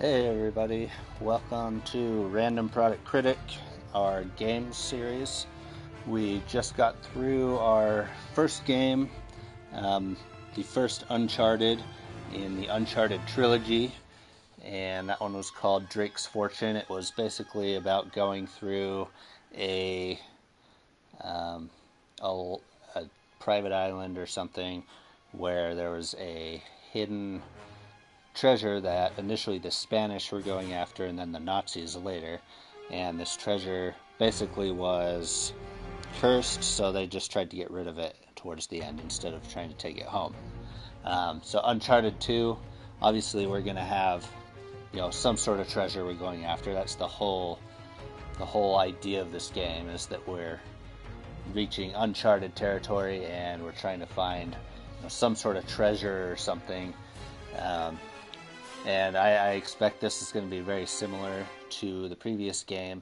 Hey everybody, welcome to Random Product Critic, our games series. We just got through our first game, the first Uncharted in the Uncharted trilogy, and that one was called Drake's Fortune. It was basically about going through a private island or something where there was a hidden treasure that initially the Spanish were going after and then the Nazis later. And this treasure basically was cursed, so they just tried to get rid of it towards the end instead of trying to take it home. So Uncharted 2, obviously we're going to have some sort of treasure we're going after. That's the whole idea of this game, is that we're reaching uncharted territory and we're trying to find some sort of treasure or something. And I expect this is going to be very similar to the previous game,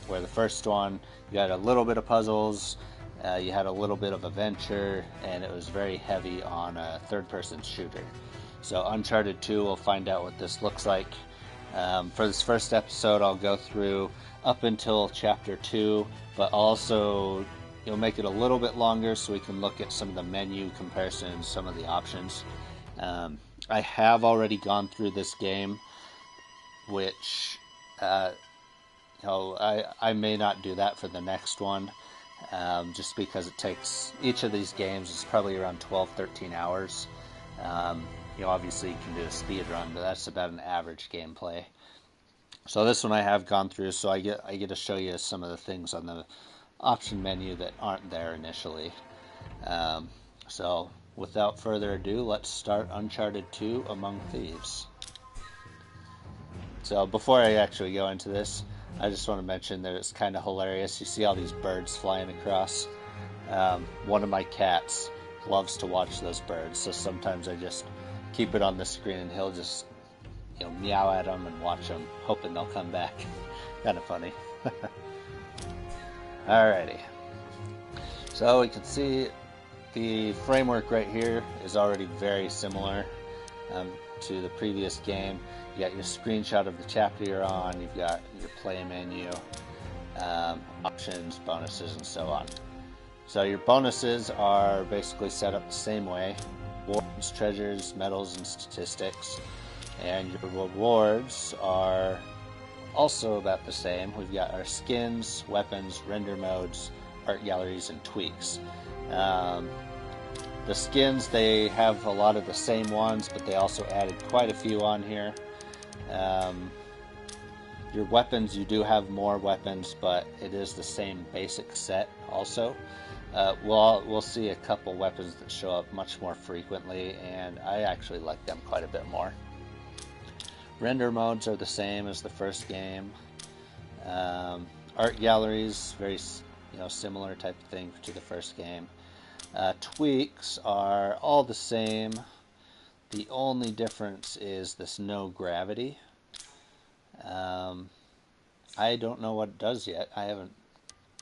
where the first one, you had a little bit of puzzles, you had a little bit of adventure, and it was very heavy on a third-person shooter. So Uncharted 2, we'll find out what this looks like. For this first episode, I'll go through up until Chapter 2, but also make it a little bit longer so we can look at some of the menu comparisons, some of the options. I have already gone through this game, which I may not do that for the next one, just because it takes, each of these games is probably around 12-13 hours. Obviously you can do a speed run, but that's about an average gameplay. So this one I have gone through, so I get to show you some of the things on the option menu that aren't there initially. So without further ado, let's start Uncharted 2 Among Thieves. So before I actually go into this, I just want to mention that it's kind of hilarious. You see all these birds flying across. One of my cats loves to watch those birds, so sometimes I just keep it on the screen and he'll just meow at them and watch them, hoping they'll come back. Kind of funny. Alrighty. So we can see the framework right here is already very similar to the previous game. You got your screenshot of the chapter you're on, you've got your play menu, options, bonuses, and so on. So your bonuses are basically set up the same way: rewards, treasures, medals, and statistics. And your rewards are also about the same. We've got our skins, weapons, render modes, art galleries, and tweaks. The skins, they have a lot of the same ones, but they also added quite a few on here. Your weapons, you do have more weapons, but it is the same basic set also. We'll see a couple weapons that show up much more frequently, and I actually like them quite a bit more. Render modes are the same as the first game. Art galleries, very similar type of thing to the first game. Tweaks are all the same. The only difference is this no gravity. I don't know what it does yet. I haven't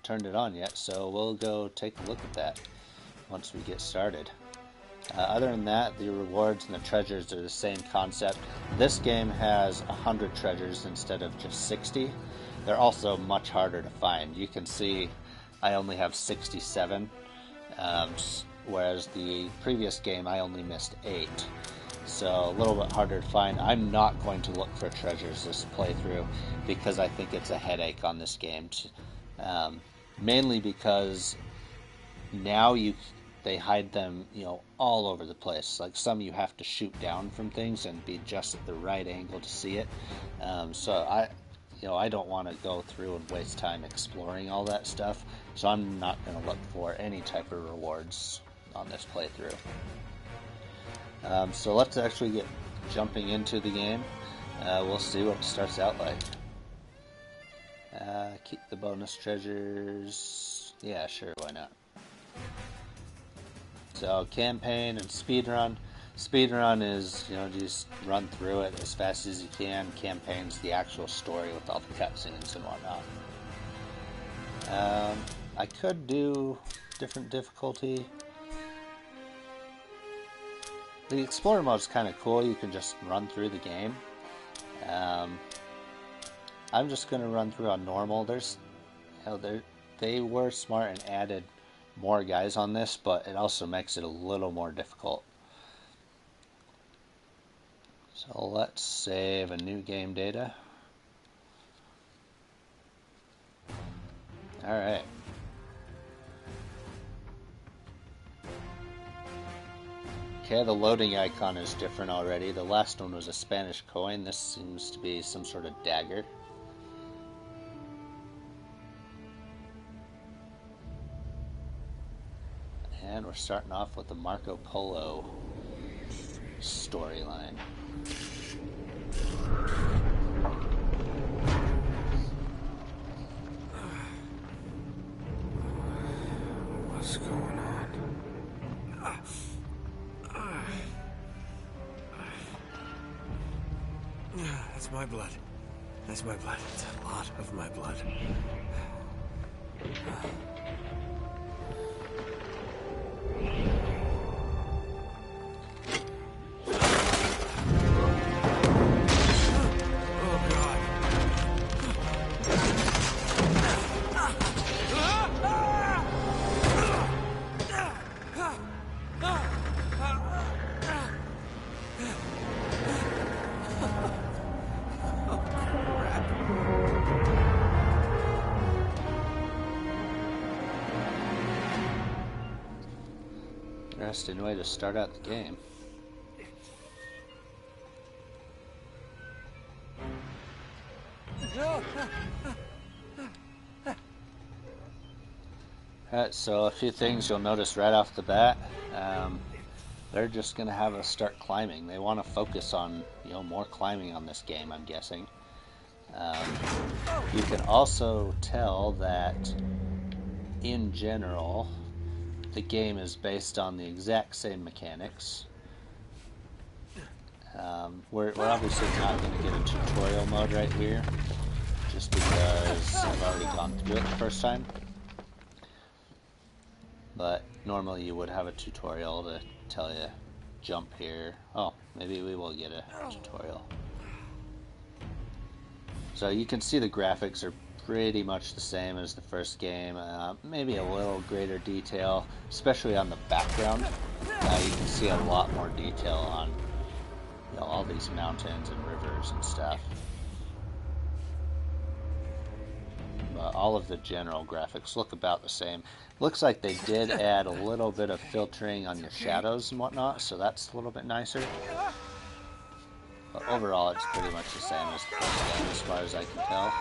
turned it on yet, so we'll go take a look at that once we get started. Other than that, the rewards and the treasures are the same concept. This game has 100 treasures instead of just 60. They're also much harder to find. You can see I only have 67, whereas the previous game I only missed 8. So a little bit harder to find. I'm not going to look for treasures this playthrough because I think it's a headache on this game. Mainly because now they hide them, all over the place. Like some you have to shoot down from things and be just at the right angle to see it. So I don't want to go through and waste time exploring all that stuff. So I'm not going to look for any type of rewards on this playthrough. So let's actually get jumping into the game. We'll see what it starts out like. Keep the bonus treasures. Yeah, sure, why not? So campaign and speedrun. Speedrun is, just run through it as fast as you can. Campaign's the actual story with all the cutscenes and whatnot. I could do different difficulty. The Explorer mode is kind of cool. You can just run through the game. I'm just going to run through on normal. They were smart and added more guys on this, but it also makes it a little more difficult. So let's save a new game data. Alright. Okay, the loading icon is different already. The last one was a Spanish coin. This seems to be some sort of dagger. And we're starting off with the Marco Polo storyline. What's going on? That's my blood. That's my blood. It's a lot of my blood. Interesting way to start out the game. Alright, so a few things you'll notice right off the bat. They're just going to have us start climbing. They want to focus on, more climbing on this game, I'm guessing. You can also tell that, in general, the game is based on the exact same mechanics. We're obviously not going to get a tutorial mode right here, just because I've already gone through it the first time. But normally you would have a tutorial to tell you, jump here. Oh, maybe we will get a tutorial. So you can see the graphics are pretty much the same as the first game, maybe a little greater detail, especially on the background. You can see a lot more detail on all these mountains and rivers and stuff. But all of the general graphics look about the same. Looks like they did add a little bit of filtering on your shadows and whatnot, so that's a little bit nicer. But overall, it's pretty much the same as the first game, as far as I can tell.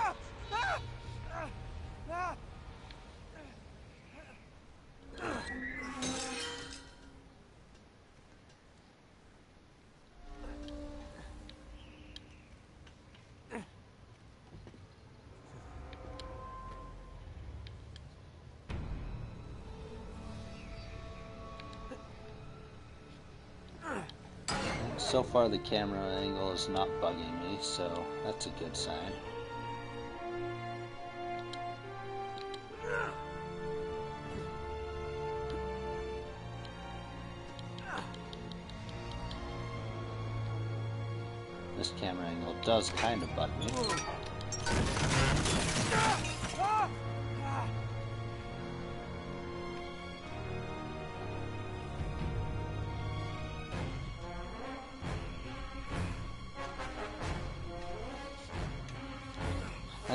So far the camera angle is not bugging me, so that's a good sign. This camera angle does kind of bug me.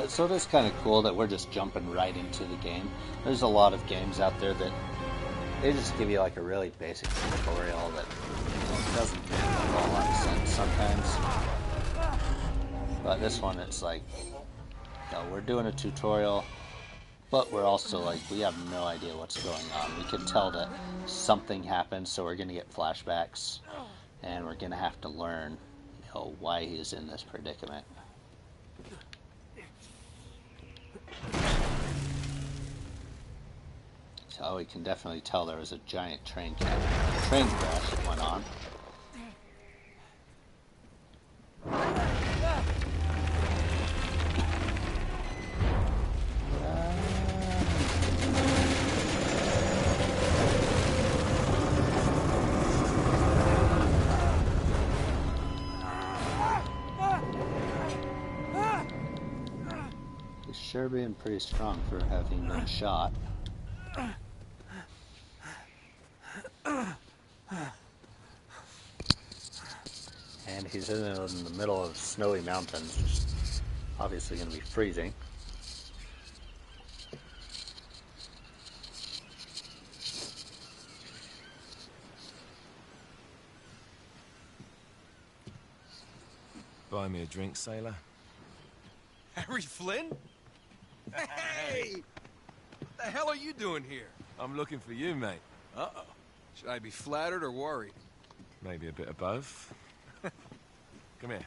So it is kind of cool that we're just jumping right into the game. There's a lot of games out there that they just give you like a really basic tutorial that doesn't make a whole lot of sense sometimes. But this one, it's like, we're doing a tutorial, but we're also like, we have no idea what's going on. We can tell that something happened, so we're going to get flashbacks, and we're going to have to learn, why he's in this predicament. So we can definitely tell there was a giant train crash that went on. sure being pretty strong for having been shot. And he's in the middle of snowy mountains, which is obviously going to be freezing. Buy me a drink, sailor. Harry Flynn? Hey! What the hell are you doing here? I'm looking for you, mate. Uh-oh. Should I be flattered or worried? Maybe a bit of both. Come here.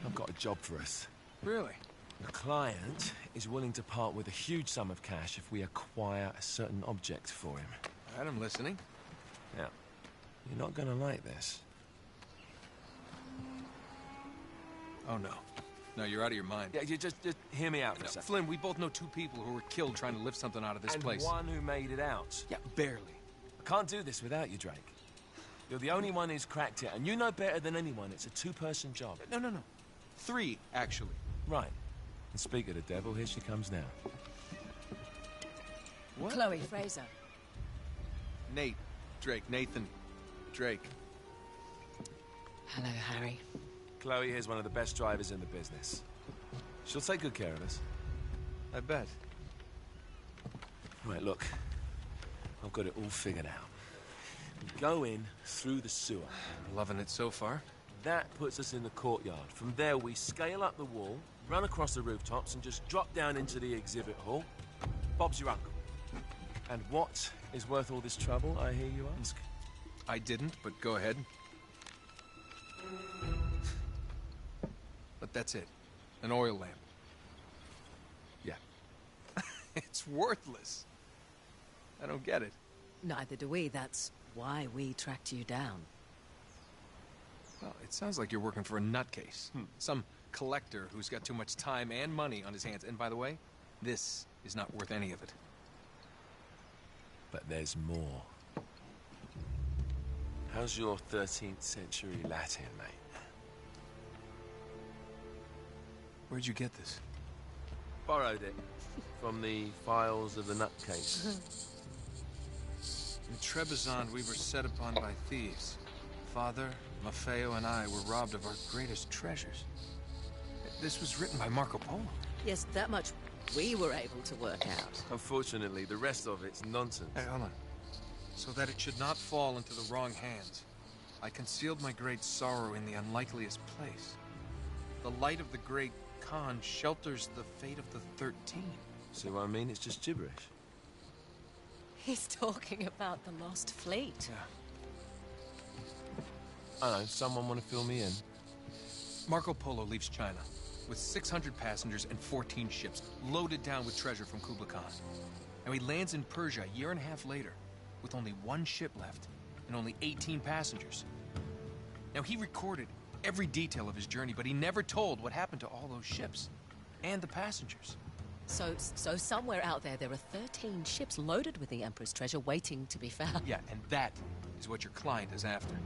I've got a job for us. Really? The client is willing to part with a huge sum of cash if we acquire a certain object for him. All right, I'm listening. Now, you're not gonna like this. Oh, no. No, you're out of your mind. Yeah, you just hear me out for a No, second. Flynn, we both know 2 people who were killed trying to lift something out of this place. And one who made it out. Yeah, barely. I can't do this without you, Drake. You're the only one who's cracked it, and you know better than anyone it's a 2-person job. No. 3, actually. Right. And speak of the devil, here she comes now. What? Chloe Fraser. Nate. Drake. Nathan. Drake. Hello, Harry. Chloe here's one of the best drivers in the business. She'll take good care of us. I bet. Right, look. I've got it all figured out. We go in through the sewer. Loving it so far. That puts us in the courtyard. From there, we scale up the wall, run across the rooftops, and just drop down into the exhibit hall. Bob's your uncle. And what is worth all this trouble, I hear you ask? I didn't, but go ahead. But that's it. An oil lamp. Yeah. It's worthless. I don't get it. Neither do we. That's why we tracked you down. Well, it sounds like you're working for a nutcase. Some collector who's got too much time and money on his hands. And by the way, this is not worth any of it. But there's more. How's your 13th century Latin, mate? Where'd you get this? Borrowed it from the files of the nutcase. In Trebizond, we were set upon by thieves. Father, Maffeo, and I were robbed of our greatest treasures. This was written by Marco Polo. Yes, that much we were able to work out. Unfortunately, the rest of it's nonsense. Hey, hold on. So that it should not fall into the wrong hands, I concealed my great sorrow in the unlikeliest place. The light of the great Khan shelters the fate of the 13. See what I mean? It's just gibberish. He's talking about the lost fleet. Yeah. I know, someone want to fill me in? Marco Polo leaves China with 600 passengers and 14 ships, loaded down with treasure from Kublai Khan. And he lands in Persia a year and a half later, with only 1 ship left and only 18 passengers. Now, he recorded every detail of his journey, but he never told what happened to all those ships and the passengers. So somewhere out there are 13 ships loaded with the Emperor's treasure waiting to be found. Yeah, and that is what your client is after.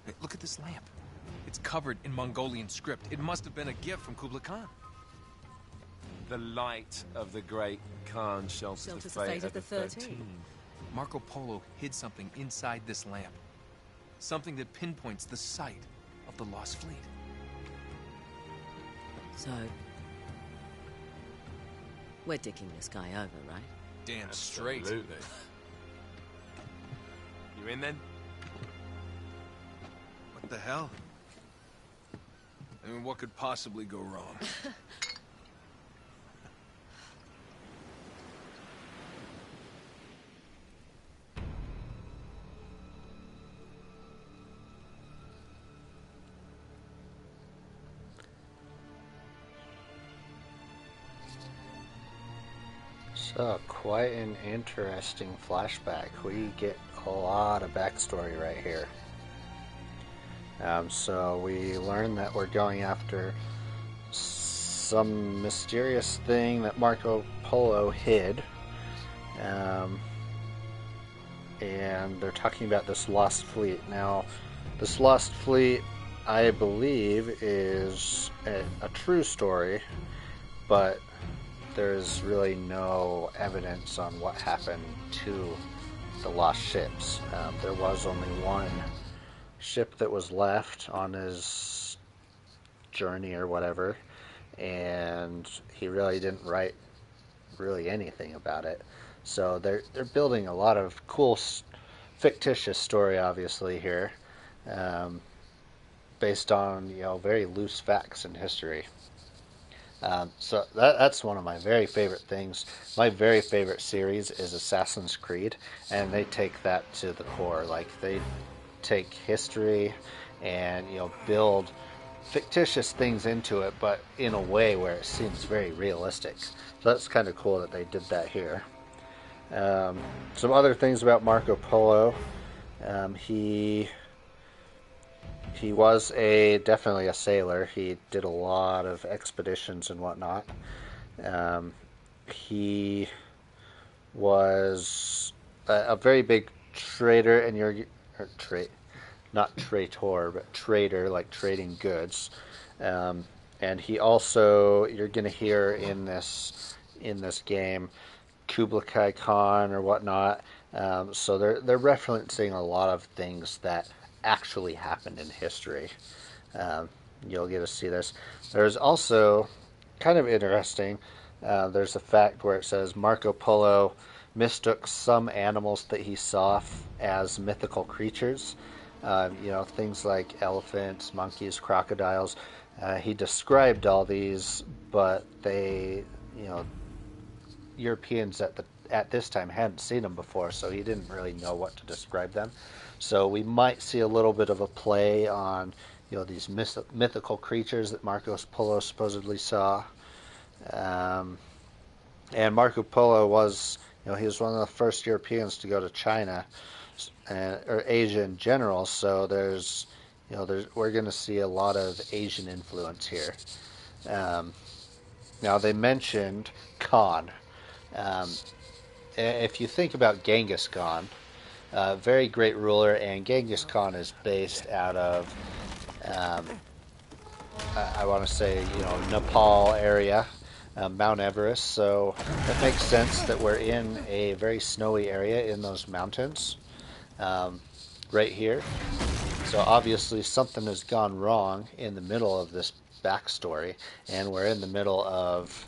Hey, look at this lamp. It's covered in Mongolian script. It must have been a gift from Kublai Khan. The light of the great Khan shelters the fate of the 13. Marco Polo hid something inside this lamp. Something that pinpoints the site of the lost fleet. So, we're dicking this guy over, right? Damn straight. Absolutely. You in then? What the hell? I mean, what could possibly go wrong? So, quite an interesting flashback. We get a lot of backstory right here. So we learn that we're going after some mysterious thing that Marco Polo hid. And they're talking about this lost fleet. Now, this lost fleet, I believe, is a true story. but there's really no evidence on what happened to the lost ships. There was only one ship that was left on his journey or whatever, and he really didn't write really anything about it. So they're building a lot of cool fictitious story, obviously here, based on very loose facts in history. So that's one of my very favorite things. My very favorite series is Assassin's Creed, and they take that to the core. Like, they take history and build fictitious things into it, but in a way where it seems very realistic. So that's kind of cool that they did that here. Some other things about Marco Polo. He was definitely a sailor. He did a lot of expeditions and whatnot. He was a very big trader, and not traitor, but trader, like trading goods. And he also, you're going to hear in this game, Kublai Khan or whatnot. So they're referencing a lot of things that actually happened in history. You'll get to see this. There's also, kind of interesting, there's a fact where it says Marco Polo mistook some animals that he saw as mythical creatures. Things like elephants, monkeys, crocodiles. He described all these, but they, Europeans at this time hadn't seen them before, so he didn't really know what to describe them. So we might see a little bit of a play on these mythical creatures that Marco Polo supposedly saw. And Marco Polo was, he was one of the first Europeans to go to China, or Asia in general. So we're going to see a lot of Asian influence here. Now they mentioned Khan. If you think about Genghis Khan, very great ruler, and Genghis Khan is based out of, I want to say, Nepal area, Mount Everest. So it makes sense that we're in a very snowy area in those mountains, right here. So obviously something has gone wrong in the middle of this backstory, and we're in the middle of,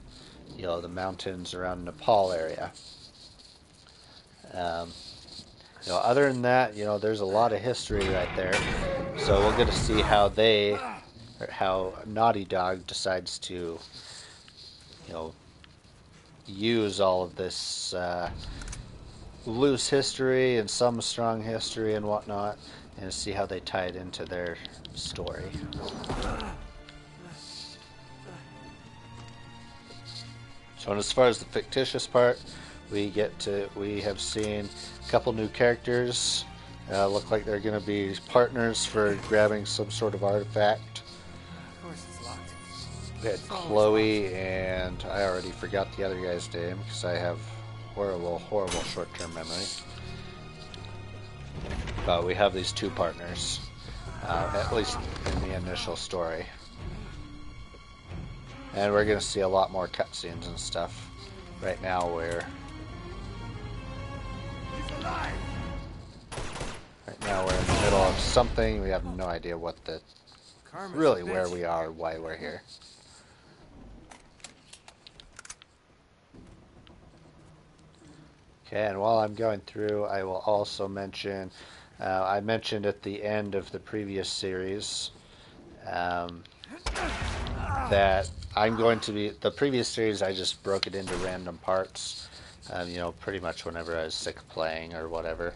the mountains around Nepal area. Other than that, there's a lot of history right there. So we'll get to see how Naughty Dog decides to, use all of this loose history and some strong history and whatnot, and see how they tie it into their story. So as far as the fictitious part, we have seen a couple new characters. Look like they're going to be partners for grabbing some sort of artifact. Of course it's locked. We had Chloe, and I already forgot the other guy's name because I have horrible short-term memory. But we have these two partners, at least in the initial story. And we're going to see a lot more cutscenes and stuff. Right now we're in the middle of something. We have no idea what where we are, why we're here. Okay, and while I'm going through, I will also mention, I mentioned at the end of the previous series, that I'm going to be, the previous series I just broke it into random parts, pretty much whenever I was sick of playing or whatever.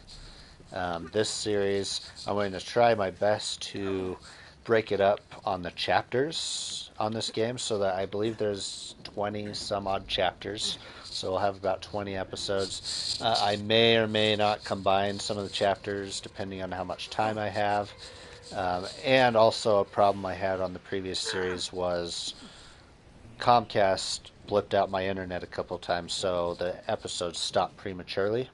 This series, I'm going to try my best to break it up on the chapters on this game, so that I believe there's 20 some odd chapters, so we'll have about 20 episodes. I may or may not combine some of the chapters depending on how much time I have. And also a problem I had on the previous series was Comcast blipped out my internet a couple times, so the episodes stopped prematurely.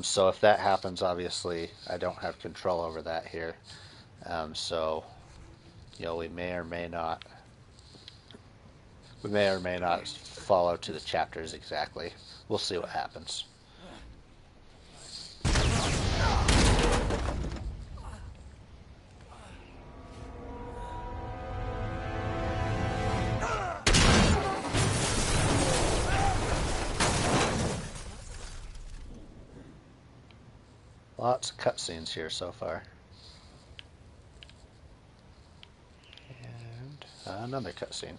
So if that happens, obviously I don't have control over that here. So we may or may not We may or may not follow to the chapters exactly. We'll see what happens. Lots of cutscenes here so far. And another cutscene.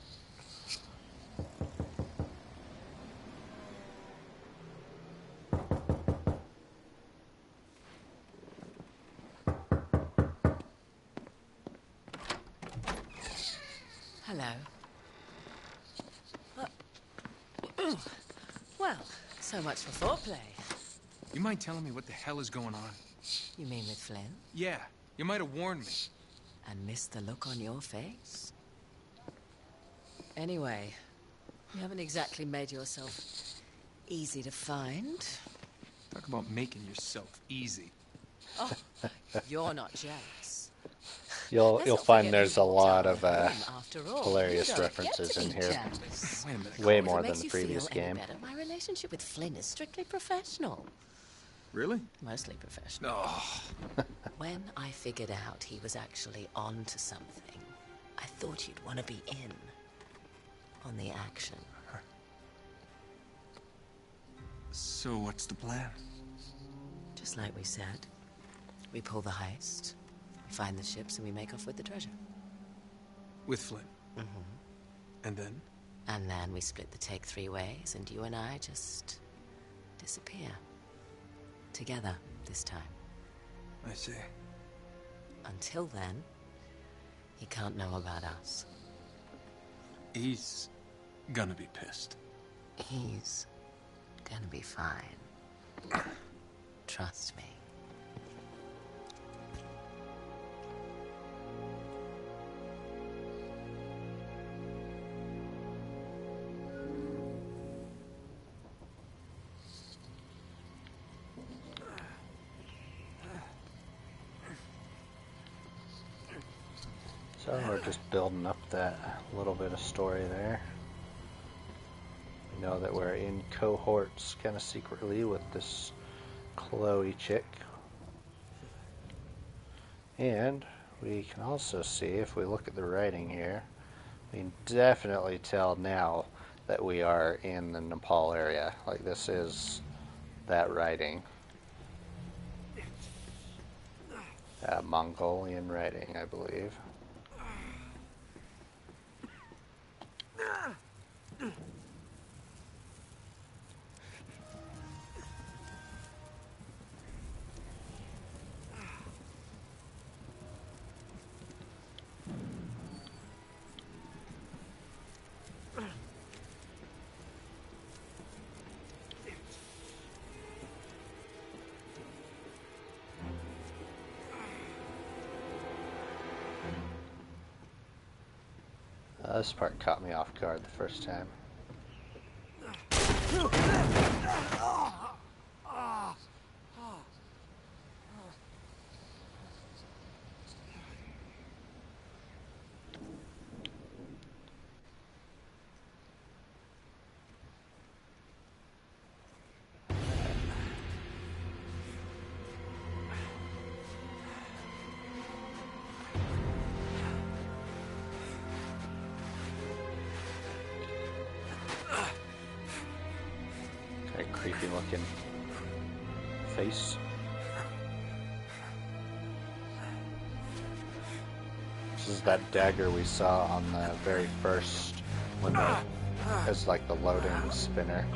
Hello. Well, so much for foreplay. You mind telling me what the hell is going on? You mean with Flynn? Yeah, you might have warned me. And missed the look on your face? Anyway, you haven't exactly made yourself easy to find. Talk about making yourself easy. Oh, you're not jealous. You'll Let's not find forget there's who a walked lot out of on him, after all. hilarious You don't references get to in be here. jealous. Wait a minute. Way If more it than makes the you previous feel any game. better, my relationship with Flynn is strictly professional. Really? Mostly professional. No. When I figured out he was actually on to something, I thought you'd want to be in on the action. So what's the plan? Just like we said, we pull the heist, we find the ships, and we make off with the treasure. With Flynn. Mm-hmm. And then? And then we split the take 3 ways, and you and I just disappear. Together, this time. I see. Until then, he can't know about us. He's gonna be pissed. He's gonna be fine. Trust me. So we're just building up that little bit of story there. We know that we're in cohorts kind of secretly with this Chloe chick. And we can also see, if we look at the writing here, we can definitely tell now that we are in the Nepal area. Like, this is that writing. Mongolian writing, I believe. This part caught me off guard the first time. Kind of creepy looking face. This is that dagger we saw on the very first window. It's like the loading spinner.